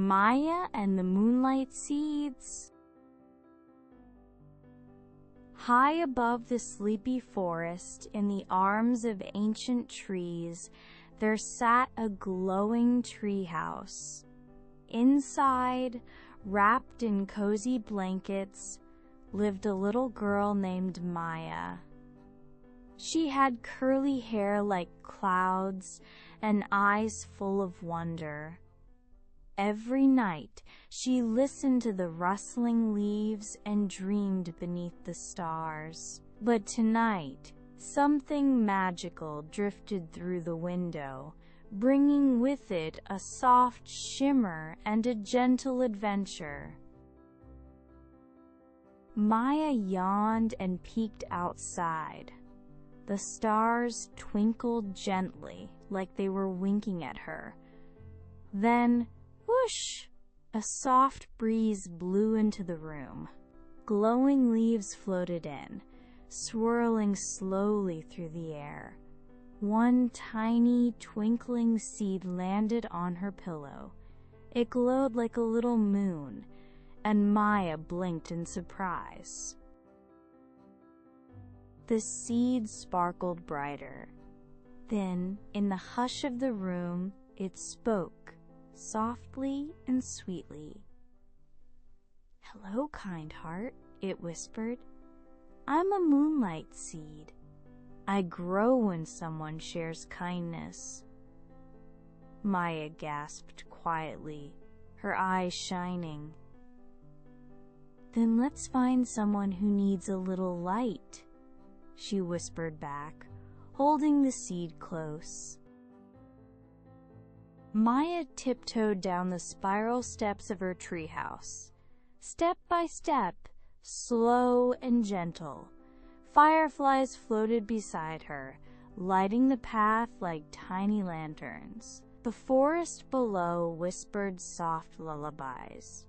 Maya and the Moonlight Seeds. High above the sleepy forest, in the arms of ancient trees, there sat a glowing treehouse. Inside, wrapped in cozy blankets, lived a little girl named Maya. She had curly hair like clouds and eyes full of wonder. Every night, she listened to the rustling leaves and dreamed beneath the stars. But tonight, something magical drifted through the window, bringing with it a soft shimmer and a gentle adventure. Maya yawned and peeked outside. The stars twinkled gently, like they were winking at her. Then, whoosh! A soft breeze blew into the room. Glowing leaves floated in, swirling slowly through the air. One tiny, twinkling seed landed on her pillow. It glowed like a little moon, and Maya blinked in surprise. The seed sparkled brighter. Then, in the hush of the room, it spoke, softly and sweetly. "Hello, kind heart," it whispered. "I'm a moonlight seed. I grow when someone shares kindness." Maya gasped quietly, her eyes shining. "Then let's find someone who needs a little light," she whispered back, holding the seed close. Maya tiptoed down the spiral steps of her treehouse. Step by step, slow and gentle, fireflies floated beside her, lighting the path like tiny lanterns. The forest below whispered soft lullabies.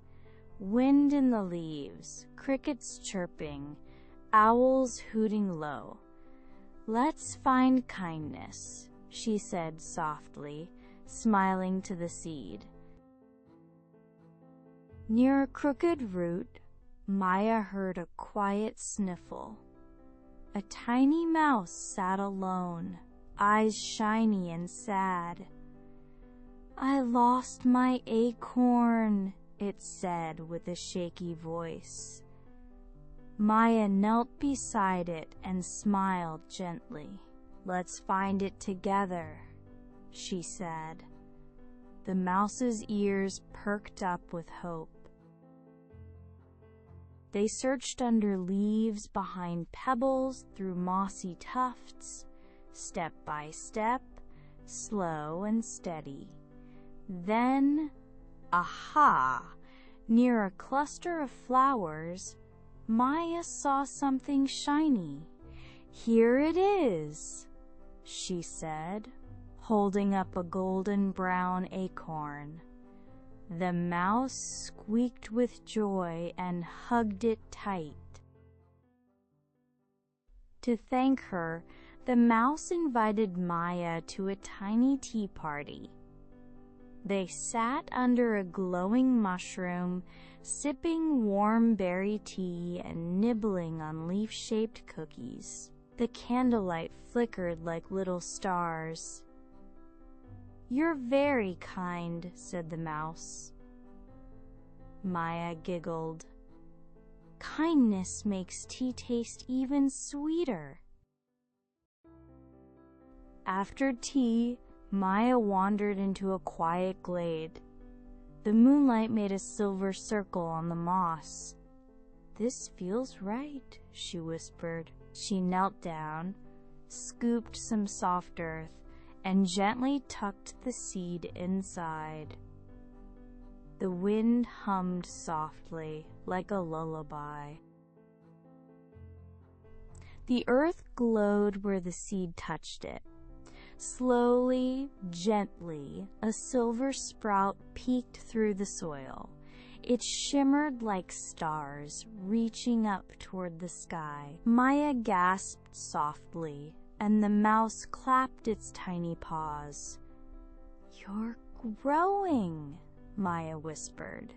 Wind in the leaves, crickets chirping, owls hooting low. "Let's find kindness," she said softly, smiling to the seed. Near a crooked root, Maya heard a quiet sniffle. A tiny mouse sat alone, eyes shiny and sad. "I lost my acorn," it said with a shaky voice. Maya knelt beside it and smiled gently. "Let's find it together," she said. The mouse's ears perked up with hope. They searched under leaves, behind pebbles, through mossy tufts, step by step, slow and steady. Then, aha! Near a cluster of flowers, Maya saw something shiny. "Here it is," she said, holding up a golden brown acorn. The mouse squeaked with joy and hugged it tight. To thank her, the mouse invited Maya to a tiny tea party. They sat under a glowing mushroom, sipping warm berry tea and nibbling on leaf-shaped cookies. The candlelight flickered like little stars. "You're very kind," said the mouse. Maya giggled. "Kindness makes tea taste even sweeter." After tea, Maya wandered into a quiet glade. The moonlight made a silver circle on the moss. "This feels right," she whispered. She knelt down, scooped some soft earth, and gently tucked the seed inside. The wind hummed softly, like a lullaby. The earth glowed where the seed touched it. Slowly, gently, a silver sprout peeked through the soil. It shimmered like stars, reaching up toward the sky. Maya gasped softly, and the mouse clapped its tiny paws. "You're growing," Maya whispered.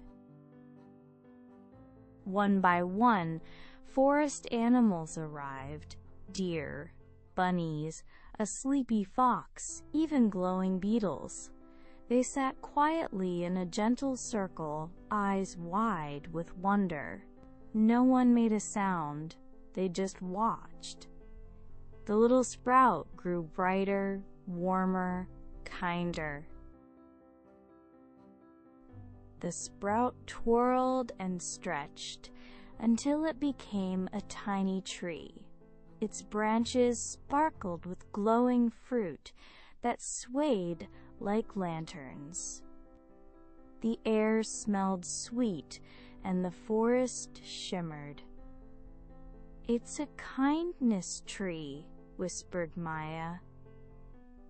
One by one, forest animals arrived. Deer, bunnies, a sleepy fox, even glowing beetles. They sat quietly in a gentle circle, eyes wide with wonder. No one made a sound. They just watched. The little sprout grew brighter, warmer, kinder. The sprout twirled and stretched until it became a tiny tree. Its branches sparkled with glowing fruit that swayed like lanterns. The air smelled sweet and the forest shimmered. "It's a kindness tree," whispered Maya.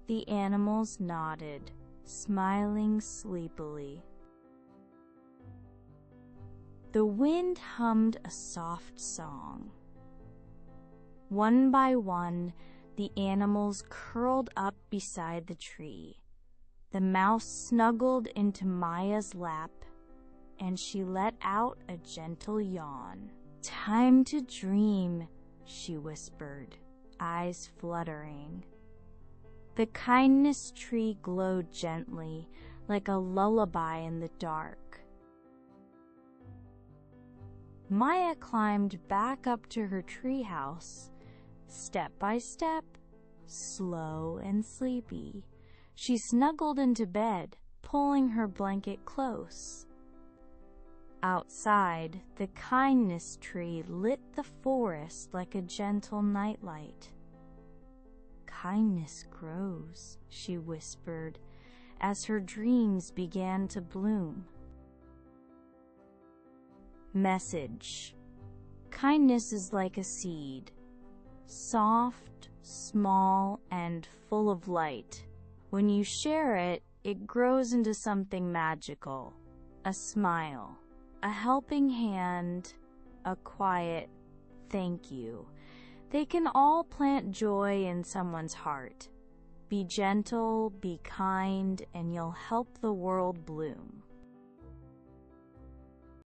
The animals nodded, smiling sleepily. The wind hummed a soft song. One by one, the animals curled up beside the tree. The mouse snuggled into Maya's lap, and she let out a gentle yawn. "Time to dream," she whispered, eyes fluttering. The kindness tree glowed gently, like a lullaby in the dark. Maya climbed back up to her treehouse. Step by step, slow and sleepy, she snuggled into bed, pulling her blanket close. Outside, the kindness tree lit the forest like a gentle nightlight. "Kindness grows," she whispered, as her dreams began to bloom. Message: kindness is like a seed, soft, small, and full of light. When you share it, it grows into something magical. A smile, a helping hand, a quiet thank you. They can all plant joy in someone's heart. Be gentle, be kind, and you'll help the world bloom.